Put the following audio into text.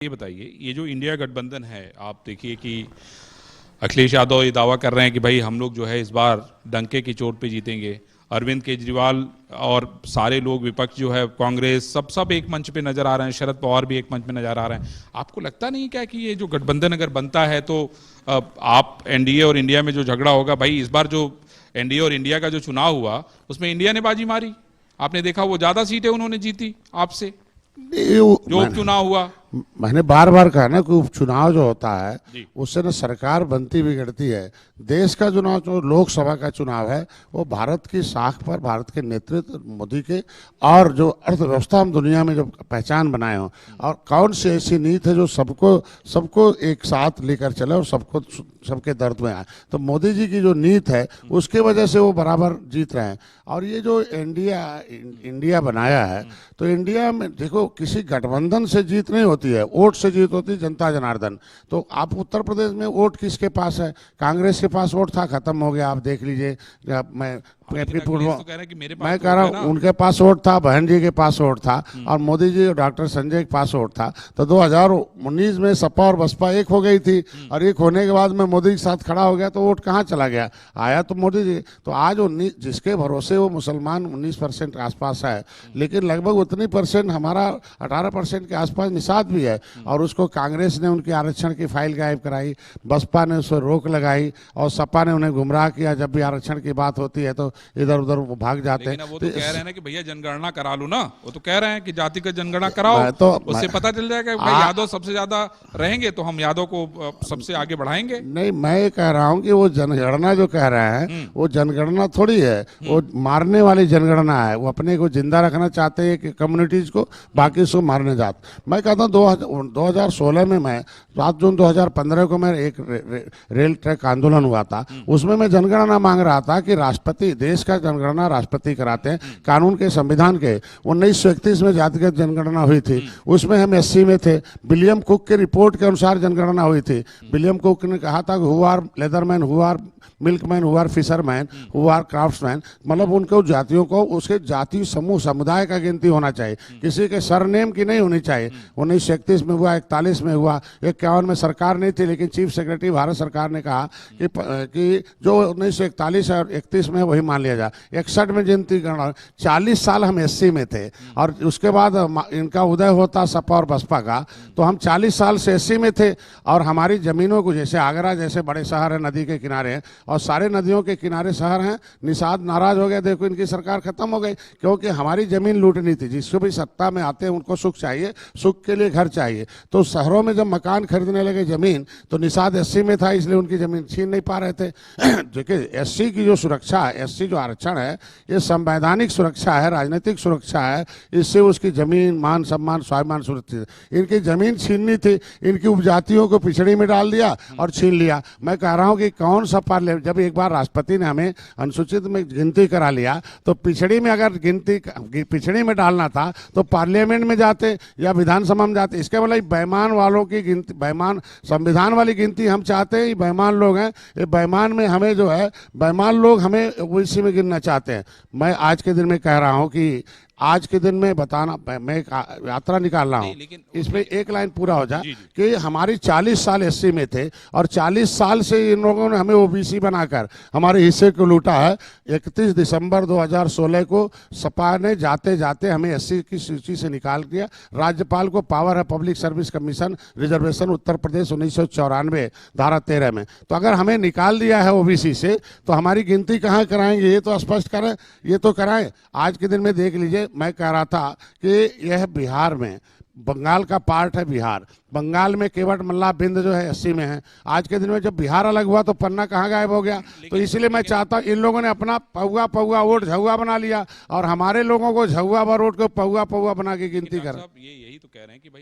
ये बताइए, ये जो इंडिया गठबंधन है, आप देखिए कि अखिलेश यादव ये दावा कर रहे हैं कि भाई हम लोग जो है इस बार डंके की चोट पे जीतेंगे। अरविंद केजरीवाल और सारे लोग विपक्ष जो है, कांग्रेस, सब एक मंच पे नजर आ रहे हैं। शरद पवार भी एक मंच पे नजर आ रहे हैं। आपको लगता नहीं क्या कि ये जो गठबंधन अगर बनता है तो आप एनडीए और इंडिया में जो झगड़ा होगा, भाई इस बार जो एनडीए और इंडिया का जो चुनाव हुआ उसमें इंडिया ने बाजी मारी। आपने देखा वो ज्यादा सीटें उन्होंने जीती आपसे, जो उपचुनाव हुआ। मैंने बार बार कहा ना कि उपचुनाव जो होता है जी। उससे ना सरकार बनती बिगड़ती है। देश का चुनाव जो लोकसभा का चुनाव है वो भारत की साख पर, भारत के नेतृत्व मोदी के, और जो अर्थव्यवस्था हम दुनिया में जो पहचान बनाए हो, और कौन सी ऐसी नीति है जो सबको एक साथ लेकर चले और सबके दर्द में आए। तो मोदी जी की जो नीति है उसके वजह से वो बराबर जीत रहे हैं। और ये जो इंडिया बनाया है, तो इंडिया में देखो किसी गठबंधन से जीत नहीं होती है, वोट से जीत होती है, जनता जनार्दन। तो आप उत्तर प्रदेश में वोट किसके पास है? कांग्रेस के पास वोट था, खत्म हो गया। आप देख लीजिए, मैं कह रहा हूँ उनके पास वोट था, बहन जी के पास वोट था, और मोदी जी और डॉक्टर संजय के पास वोट था। तो 2019 में सपा और बसपा एक हो गई थी, और एक होने के बाद में मोदी के साथ खड़ा हो गया, तो वोट कहाँ चला गया? आया तो मोदी जी। तो आज जिसके भरोसे वो मुसलमान 19% के आसपास है, लेकिन लगभग उतनी परसेंट हमारा 18% के आसपास निषाद भी है, और उसको कांग्रेस ने उनके आरक्षण की फाइल गायब कराई, बसपा ने उस पर रोक लगाई, और सपा ने उन्हें गुमराह किया। जब भी आरक्षण की बात होती है तो इधर उधर वो भाग जाते हैं। वो तो कह रहे हैं ना कि भैया जनगणना करा लो ना, वो तो कह रहे हैं कि जातिगत जनगणना कराओ, तो उससे पता चल जाएगा भाई यादव सबसे ज्यादा रहेंगे तो हम यादव को सबसे आगे बढ़ाएंगे। नहीं, मैं ये कह रहा हूँ कि वो जनगणना जो कह रहे हैं वो जनगणना थोड़ी है, वो मारने वाली जनगणना है। वो अपने को जिंदा रखना चाहते हैं कि कम्युनिटीज को, बाकी उसको मारने जाते। मैं कहता हूँ 2016 में, मैं 7 जून 2015 को मैं एक रेल ट्रैक आंदोलन हुआ था, उसमें मैं जनगणना मांग रहा था कि राष्ट्रपति, देश का जनगणना राष्ट्रपति कराते हैं, कानून के, संविधान के। 1931 में जातिगत जनगणना हुई थी, उसमें हम SC में थे। विलियम कुक के रिपोर्ट के अनुसार जनगणना हुई थी। विलियम कुक ने कहा था कि who are leatherman, who are milkman, who are fisherman, who are craftsman, मतलब उनको जातियों को उसके जाति समूह समुदाय का गिनती होना चाहिए, किसी के सरनेम की नहीं होनी चाहिए। 1931 में हुआ, 41 में हुआ, 51 में सरकार नहीं थी, लेकिन चीफ सेक्रेटरी भारत सरकार ने कहा कि जो 1941 और 31 में वही मान लिया जाए। 61 में गिनती करना, 40 साल हम SC में थे, और उसके बाद इनका उदय होता सपा और बसपा का, तो हम 40 साल से SC में थे, और हमारी जमीनों को, जैसे आगरा जैसे बड़े शहर है, नदी के किनारे हैं, और सारे नदियों के किनारे शहर हैं। निषाद नाराज हो गए, देखो इनकी सरकार खत्म हो गई, क्योंकि हमारी जमीन लूटनी थी। जिसको भी सत्ता में आते हैं उनको सुख चाहिए, सुख के लिए घर चाहिए। तो शहरों में जब मकान खरीदने लगे जमीन, तो निषाद SC में था, इसलिए उनकी जमीन छीन नहीं पा रहे थे। देखिए SC की जो सुरक्षा है, SC जो आरक्षण है, ये संवैधानिक सुरक्षा है, राजनीतिक सुरक्षा है। इससे उसकी जमीन, मान सम्मान, स्वाभिमान सुरक्षित। इनकी जमीन छीननी थी, इनकी उपजातियों को पिछड़ी में डाल दिया और छीन लिया। मैं कह रहा हूँ कि कौन सा पार्लियामेंट, जब एक बार राष्ट्रपति ने हमें अनुसूचित में गिनती करा लिया, तो पिछड़ी में अगर पिछड़ी में डालना था तो पार्लियामेंट में जाते या विधानसभा में जाते। इसके मतलब बेईमान वालों की गिनती, बेईमान संविधान वाली गिनती हम चाहते हैं। बेईमान लोग हैं, ये बेईमान में हमें जो है, बेईमान लोग हमें ओबीसी में गिनना चाहते हैं। मैं आज के दिन में कह रहा हूं कि आज के दिन में बताना, मैं यात्रा निकाल रहा हूँ, इसमें एक लाइन पूरा हो जाए कि हमारी 40 साल SC में थे, और 40 साल से इन लोगों ने हमें OBC बनाकर हमारे हिस्से को लूटा है। 31 दिसंबर 2016 को सपा ने जाते जाते हमें SC की सूची से निकाल दिया। राज्यपाल को पावर है, public service commission reservation Uttar Pradesh 1994 धारा 13 में। तो अगर हमें निकाल दिया है OBC से, तो हमारी गिनती कहाँ कराएंगे? ये तो स्पष्ट करें, ये तो कराएं। आज के दिन में देख लीजिए, मैं कह रहा था कि यह बिहार में, बंगाल का पार्ट है बिहार, बंगाल में केवट मल्ला बिंद जो है SC में है। आज के दिन में जब बिहार अलग हुआ तो पन्ना कहाँ गायब हो गया? तो इसलिए मैं चाहता हूँ, इन लोगों ने अपना पौआ पौआ वोट झुआ बना लिया, और हमारे लोगों को झुआ वोट को पौआ पौआ बना के गिनती कर। यही तो कह रहे हैं कि भाई